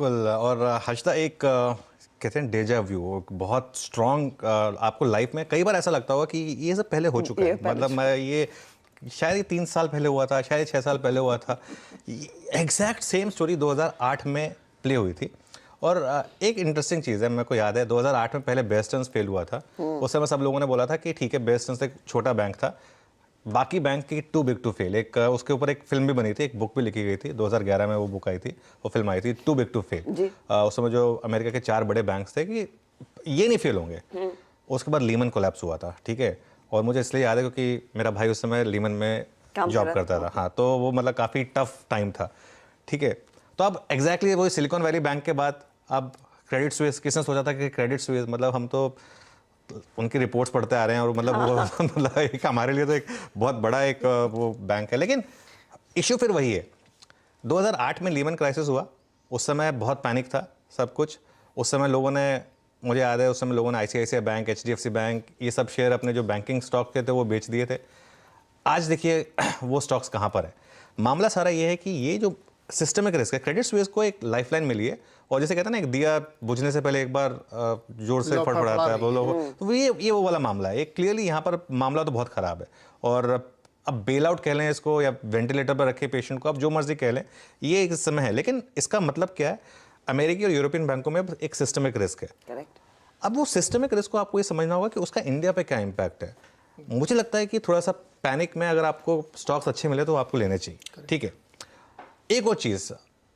बिल्कुल। और हर्षदा एक कहते हैं डेजा व्यू, बहुत स्ट्रॉन्ग आपको लाइफ में कई बार ऐसा लगता होगा कि ये सब पहले हो चुका ये है, पहले मतलब मैं ये शायद ये 3 साल पहले हुआ था, शायद 6 साल पहले हुआ था। एग्जैक्ट सेम स्टोरी 2008 में प्ले हुई थी। और एक इंटरेस्टिंग चीज़ है, मेरे को याद है 2008 में पहले बेयर स्टर्न्स फेल हुआ था। उस समय सब लोगों ने बोला था कि ठीक है, बेयर स्टर्न्स एक छोटा बैंक था, बाकी बैंक की टू बिग टू फेल। एक उसके ऊपर एक फिल्म भी बनी थी, एक बुक भी लिखी गई थी, 2011 में वो बुक आई थी, वो फिल्म आई थी टू बिग टू फेल। जी। उस समय जो अमेरिका के 4 बड़े बैंक्स थे कि ये नहीं फेल होंगे। उसके बाद लीमन कोलैप्स हुआ था, ठीक है। और मुझे इसलिए याद है क्योंकि मेरा भाई उस समय लीमन में काम जॉब कर रहा करता था। हाँ, तो वो मतलब काफ़ी टफ टाइम था, ठीक है। तो अब एग्जैक्टली वही सिलिकॉन वैली बैंक के बाद अब क्रेडिट स्विस, किसने सोचा था कि क्रेडिट स्विस, मतलब हम तो उनकी रिपोर्ट्स पढ़ते आ रहे हैं और मतलब वो मतलब एक हमारे लिए तो एक बहुत बड़ा एक वो बैंक है। लेकिन इश्यू फिर वही है, 2008 में लीमन क्राइसिस हुआ, उस समय बहुत पैनिक था सब कुछ। उस समय लोगों ने, मुझे याद है उस समय लोगों ने आईसीआईसीआई बैंक, एचडीएफसी बैंक, ये सब शेयर अपने जो बैंकिंग स्टॉक के थे वो बेच दिए थे। आज देखिए वो स्टॉक्स कहाँ पर है। मामला सारा ये है कि ये जो सिस्टमिक रिस्क है, क्रेडिट स्विस को एक लाइफलाइन मिली है। और जैसे कहते हैं ना, एक दिया बुझने से पहले एक बार जोर से फड़फड़ाता है वो लोग, तो ये वो वाला मामला है। एक क्लियरली यहाँ पर मामला तो बहुत ख़राब है। और अब बेल आउट कह लें इसको या वेंटिलेटर पर रखे पेशेंट को, अब जो मर्जी कह लें, ये एक समय है। लेकिन इसका मतलब क्या है, अमेरिकी और यूरोपियन बैंकों में एक सिस्टमिक रिस्क है। करेक्ट। अब वो सिस्टमिक रिस्क को आपको ये समझना होगा कि उसका इंडिया पे क्या इम्पैक्ट है। मुझे लगता है कि थोड़ा सा पैनिक में अगर आपको स्टॉक्स अच्छे मिले तो आपको लेने चाहिए, ठीक है। एक और चीज़,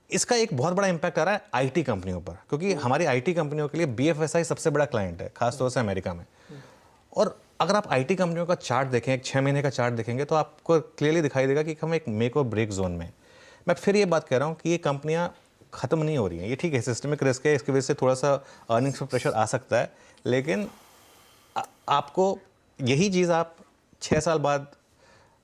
इसका एक बहुत बड़ा इंपैक्ट आ रहा है आईटी कंपनियों पर, क्योंकि हमारी आईटी कंपनियों के लिए बीएफएसआई सबसे बड़ा क्लाइंट है, खासतौर से अमेरिका में। और अगर आप आईटी कंपनियों का चार्ट देखें, एक 6 महीने का चार्ट देखेंगे, तो आपको क्लियरली दिखाई देगा कि हम एक मेक और ब्रेक जोन में। मैं फिर ये बात कह रहा हूँ कि ये कंपनियाँ ख़त्म नहीं हो रही हैं। ये ठीक है, सिस्टमिक रिस्क है, इसकी वजह से थोड़ा सा अर्निंग्स पर प्रेशर आ सकता है, लेकिन आपको यही चीज़ आप 6 साल बाद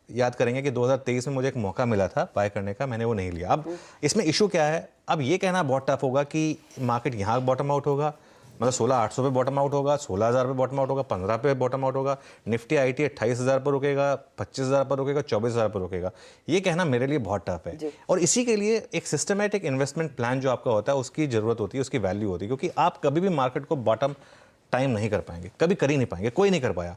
याद करेंगे कि 2023 में मुझे एक मौका मिला था बाय करने का, मैंने वो नहीं लिया। अब इसमें इशू क्या है, अब ये कहना बहुत टफ होगा कि मार्केट यहाँ बॉटम आउट होगा, मतलब 16,800 पे बॉटम आउट होगा, 16,000 पे बॉटम आउट होगा, 15 पे बॉटम आउट होगा, निफ्टी आईटी 28,000 पर रुकेगा, 25,000 पर रुकेगा, 24,000 पर रुकेगा। ये कहना मेरे लिए बहुत टफ है। और इसी के लिए एक सिस्टमेटिक इन्वेस्टमेंट प्लान जो आपका होता है, उसकी ज़रूरत होती है, उसकी वैल्यू होती है। क्योंकि आप कभी भी मार्केट को बॉटम टाइम नहीं कर पाएंगे, कभी कर ही नहीं पाएंगे, कोई नहीं कर पाया।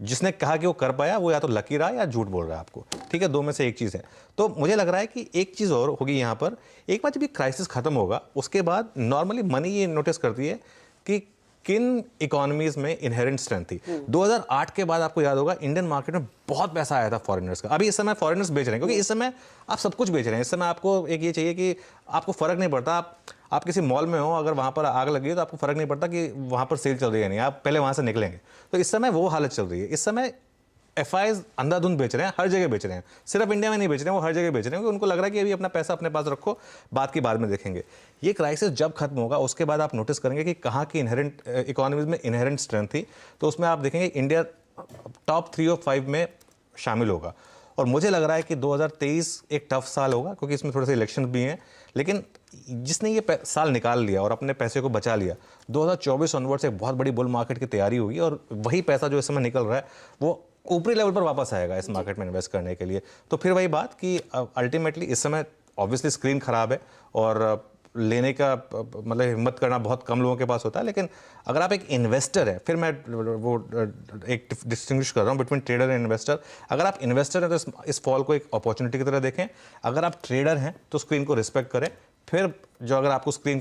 जिसने कहा कि वो कर पाया, वो या तो लकी रहा या झूठ बोल रहा है आपको, ठीक है। दो में से एक चीज़ है। तो मुझे लग रहा है कि एक चीज़ और होगी यहाँ पर, एक बार जब ये क्राइसिस खत्म होगा, उसके बाद नॉर्मली मनी ये नोटिस करती है कि किन इकोनॉमीज में इनहेरेंट स्ट्रेंथ थी। 2008 के बाद आपको याद होगा इंडियन मार्केट में बहुत पैसा आया था फॉरेनर्स का। अभी इस समय फॉरेनर्स बेच रहे हैं, क्योंकि इस समय आप सब कुछ बेच रहे हैं। इस समय आपको एक ये चाहिए कि आपको फर्क नहीं पड़ता, आप किसी मॉल में हो, अगर वहाँ पर आग लगी है तो आपको फर्क नहीं पड़ता कि वहाँ पर सेल चल रही है नहीं, आप पहले वहाँ से निकलेंगे। तो इस समय वो हालत चल रही है। इस समय एफआईज अंधाधुंध बेच रहे हैं, हर जगह बेच रहे हैं, सिर्फ इंडिया में नहीं बेच रहे हैं, वो हर जगह बेच रहे हैं, क्योंकि उनको लग रहा है कि अभी अपना पैसा अपने पास रखो, बात की बाद में देखेंगे। ये क्राइसिस जब खत्म होगा, उसके बाद आप नोटिस करेंगे कि कहाँ की इनहेरेंट इकोनॉमीज में इनहेरेंट स्ट्रेंथ थी, तो उसमें आप देखेंगे इंडिया टॉप 3 और 5 में शामिल होगा। और मुझे लग रहा है कि 2023 एक टफ साल होगा, क्योंकि इसमें थोड़े से इलेक्शन भी हैं। लेकिन जिसने ये साल निकाल लिया और अपने पैसे को बचा लिया, 2024 ऑनवर्ड से एक बहुत बड़ी बुल मार्केट की तैयारी होगी, और वही पैसा जो इस समय निकल रहा है वो ऊपरी लेवल पर वापस आएगा इस मार्केट में इन्वेस्ट करने के लिए। तो फिर वही बात कि अल्टीमेटली इस समय ऑब्वियसली स्क्रीन खराब है और लेने का मतलब हिम्मत करना बहुत कम लोगों के पास होता है। लेकिन अगर आप एक इन्वेस्टर हैं, फिर मैं वो एक डिस्टिंग्विश कर रहा हूँ बिटवीन ट्रेडर एंड इन्वेस्टर। अगर आप इन्वेस्टर हैं तो इस फॉल को एक अपॉर्चुनिटी की तरह देखें। अगर आप ट्रेडर हैं तो स्क्रीन को रिस्पेक्ट करें। फिर जो अगर आपको स्क्रीन